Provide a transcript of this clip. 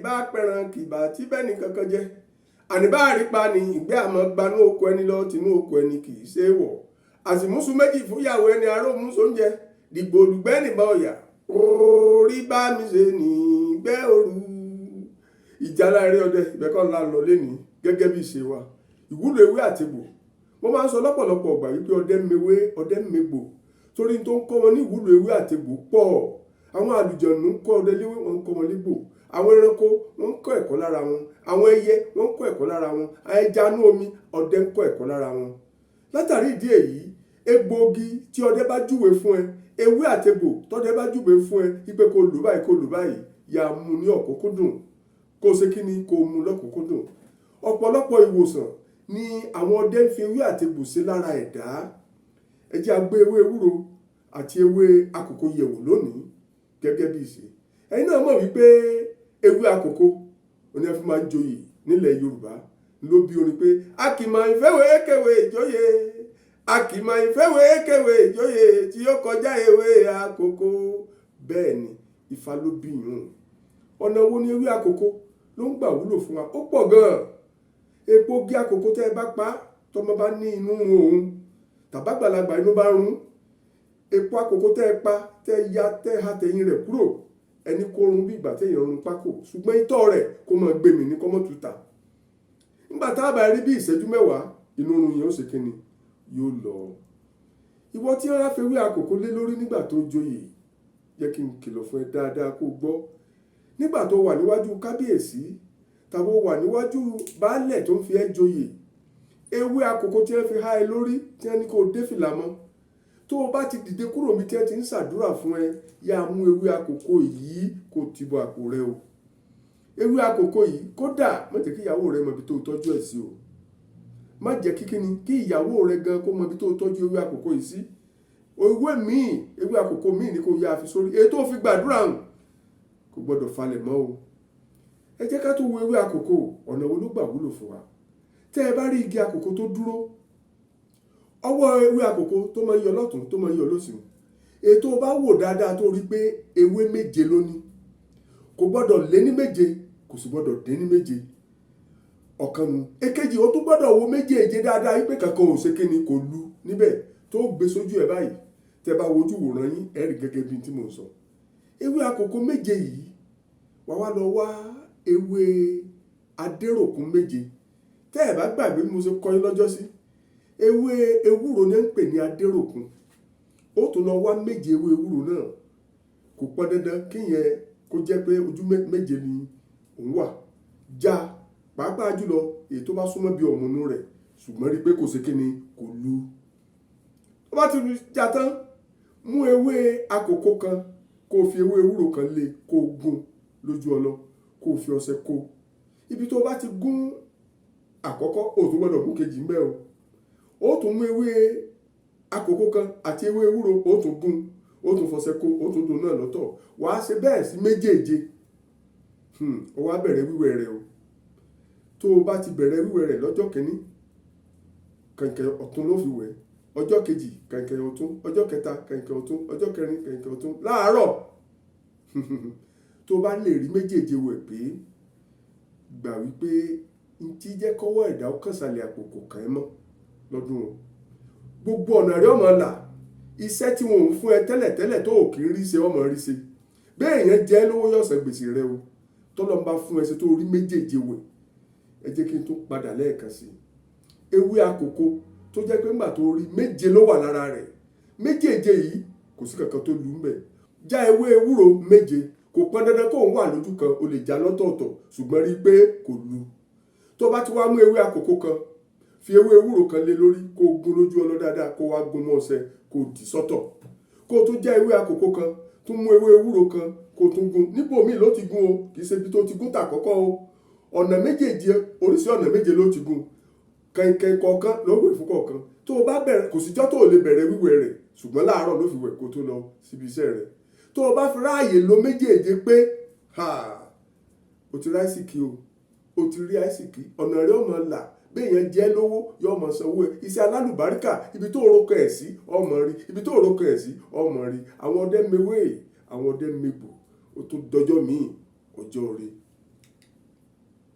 bá pẹran kì bá tí bẹ́ẹ̀ ni kankan jẹ́ àníbá àrípa ni ìgbé àmọ́ gbanú oko ẹni lọ tinú oko ẹni kì í ṣe é wọ̀ àsìmúsù méjì fúyàwó ẹni arómúsọ oúnjẹ dìgbò olùgbẹ́ nìbọn ọ̀yà orí bá mi ṣe ní gbẹ́ òru ìjálá eré ọdẹ ìbẹ́kọ̀ ńlá lọ lẹ́nìí gẹ́gẹ́ bí ìṣe wa ìwúlò ewé àtegbò mo máa ń sọ lọ́pọ̀lọpọ̀ ọgbà wípé ọdẹ mewé ọdẹ megbò torí tó ń kọ́ wọn ní ìwúlò ewé àtegbò pọ̀ àwọn àlùjọ̀nù ń kọ́ ọdẹ léwé wọn ń kọ́ wọn légbò àwọn ẹranko wọn ń kọ́ ẹ̀kọ́ lára wọn àwọn ẹyẹ wọn ń kọ́ ẹ̀kọ́ lára wọn ẹja inú omi ọdẹ ń kọ́ ẹ̀kọ́ lára wọn látàrí ìdí èyí egbòogi tí ọdẹ bá júwe fún ẹ ewé àtegbò tọdẹ bá júwe fún ẹ wípé kó lò báyìí yà mú ní ọ̀kúnkúndùn kó ṣe kí ni kó mú lọ́kúnkúndùn ọ̀pọ̀lọpọ̀ ìwòsàn ni àwọn ọdẹ ń fi ewé àtegbò ṣe lára ẹ̀dá ẹ jẹ́ a gbé ewé ewúro àti ewé àkókò yẹ̀wò lónìí gẹ́gẹ́ bí ìṣe ẹ̀yin náà mọ̀ wípé ewé àkókò oní ẹ fi máa ń joyè nílẹ̀ Yorùbá ló bí orin pé a kì máa ń fẹ́wé kéwé ìjòyè a kì máa ń fẹ́wé kéwé ìjòyè tí ó kọjá ewé àkókò bẹ́ẹ̀ ni Ifá ló bí yùn ọ̀nà wo ni ewé àkókò ló ń gbà wúlò fún wa ó pọ̀ gan-an egbògi àkókò tẹ́ ẹ bá pa tọmọ bá ní inú òun tàbágbàlagbà inú bá rún epo àkókò tẹ́ ẹ pa tẹ́ ya tẹ́ ha tẹ̀yìn rẹ̀ kúrò ẹni kó run bí ìgbà tẹ́yìn rún pákó ṣùgbọ́n itọ́ rẹ̀ kó máa gbé mi ní kọ́mọ́ tuta nígbà tá a bá rí bí ìṣẹ́jú mẹ́wàá inú run yẹn ó ṣe kíni yóò lọ ìwọ tí wọ́n á fi ewé àkókò lé lórí nígbà tó joyè jẹ́ kí n kìlọ̀ fún ẹ dáadáa kó gbọ́ nígbà tó wà níwájú kábíyèsí tàbí wà níwájú baálẹ̀ tó ń fi ẹ́ joyè ewé àkókò tí wọ́n fi há ẹ lórí tí wọ́n ní kó dé fìlà mọ́ tó o bá ti dìde kúrò mi tí wọ́n ti ń ṣàdúrà fún ẹ yá mú ewé àkókò yìí kó ti bọ àpò rẹ o ewé àkókò yìí kódà má jẹ́ kí ìyàwó rẹ mọ ibi tó tọ́jú ẹ̀ sí o má jẹ́ kí ìyàwó rẹ gan kó mọ ibi tó tọ́jú ewé àkókò yìí sí ewé àkókò míì ni kó yá fi sórí èyí tó fi gbàdúrà hàn kò gbọ́dọ̀ falẹ̀ mọ́ o ẹ jẹ́ ká tó wo ewé àkókò ọ̀nà wo ló gbà wúlò fún wa tẹ́ ẹ bá rí igi àkókò tó dúró ọwọ́ ewé àkókò tó máa ń yọ lọ́tún tó máa ń yọ lósì èyí tó bá wò dáadáa tó rí pé ewé méje ló ní kò gbọ́dọ̀ lé ní méje kò sì gbọ́dọ̀ dín ní méje ọ̀kan nu èkejì ó tún gbọ́dọ̀ wo méjèèje dáadáa wípé kankan ò ṣe kíni kò lu níbẹ̀ tó gbé sójú ẹ̀ báyìí tẹ́ bá wojú wòran yín ẹ rí gẹ́gẹ́ bí tí mò ń sọ ewé àkókò méje yìí wá lọ wá ewé adéròkún méje tẹ́ ẹ̀ bá gbàgbé bí mo ṣe kọ́ yín lọ́jọ́ sí ewé ewúro ní ń pè ní adéròkún ó tún lọ wá méje ewé ewúro náà kò pọn dandan kíyẹn kó jẹ́ pé ojú méje ni òun wà já pàápàá jùlọ èyí tó bá súnmọ́ bí ọ̀mùnú rẹ̀ ṣùgbọ́n rí pé kò sí kíni kò lu tó bá ti já tán mú ewé àkókò kan kó fi ewé ewúro kan lé kó gún lójú ọlọ kó fi ọṣẹ kó ibi tó bá ti gún àkọ́kọ́ ó tún gbọ́dọ̀ mú kejì ń bẹ o ó tún mú ewé àkókò kan àti ewé ewúro ó tún gún ó tún fọṣẹ kó ó tún dùn náà lọ́tọ̀ wàá ṣe bẹ́ẹ̀ sí méjèèje ó wá bẹ̀rẹ̀ wíwẹ̀ rẹ̀ o tó o bá ti bẹ̀rẹ̀ wíwẹ̀ rẹ̀ lọ́jọ́ kìíní kẹ̀kẹ́ ọ̀tún ló fi wẹ̀ ọjọ́ kejì kẹ̀kẹ́ ọ̀tún ọjọ́ kẹta kẹ̀kẹ́ ọ̀tún ọjọ́ kẹrin kẹ̀kẹ́ ọ̀tún láàárọ̀ tó bá lè rí méjèèje wẹ̀ pé gbà wípé ntí jẹ́ kọ́wọ́ ẹ̀dá ó kàn sàlẹ̀ àpò kò kàn ẹ́ mọ́ lọ́dún o gbogbo ọ̀nà rẹ̀ ọmọ là iṣẹ́ tí wọn ò fún ẹ tẹ́lẹ̀tẹ́lẹ̀ tó ò kì í rí ṣe ọmọ rí ṣe bẹ́ẹ̀ yẹn jẹ́ lówó yọ̀sẹ̀ gbèsè rẹ o tọ́lọ́ ń bá fún ẹ ṣe tó rí méjèèje wẹ̀ ẹ jẹ́ kí n tún padà lẹ́ẹ̀kan sí ewé àkókò tó jẹ́ pé ńgbà tó rí méje ló wà lára rẹ̀ méjèèje yìí kò sí kankan tó lù ú mbẹ̀ já ewé ewúro méje kò pọn dandan kó òun wà lójú kan o lè já lọ́tọ̀ọ̀tọ̀ ṣùgbọ́n rí pé kò lu tó bá ti wá mú ewé àkókò kan fi ewé ewúro kan lé lórí kó gún lójú ọlọ́ dáadáa kó wá gún mọ́ ọṣẹ kó dì sọ́tọ̀ kó tún já ewé àkókò kan tún mú ewé ewúro kan kó tún gún níbo míì ló ti gún o kì í ṣe ibi tó ti gún tàkọ́kọ́ o ọ̀nà méjèèjì oríṣi ọ̀nà méje ló ti gún kẹ̀kẹ́ kọ̀ọ̀kan ló wẹ̀ fún kọ̀ọ̀kan tó o bá bẹ̀rẹ̀ kò síjọ́ tó o lè bẹ̀rẹ̀ wíwẹ̀ rẹ̀ ṣùgbọ́n láàárọ̀ ló fi wẹ̀ kó tó lọ síbi iṣẹ́ rẹ̀ tó o bá fi ráàyè lo méjèèje pé o ti rí àìsíkí o ti rí àìsíkí ọ̀nà rẹ̀ ọmọ là béèyàn jẹ́ lówó yóò mọ̀ sanwó ẹ̀ iṣẹ́ alálùbáríkà ibi tó roko ẹ̀ sí ọmọ rí ibi tó roko ẹ̀ sí ọmọ rí àwọn ọdẹ mewé àwọn ọdẹ megbò ó tún dọjọ́ míì ọjọ́ rẹ̀.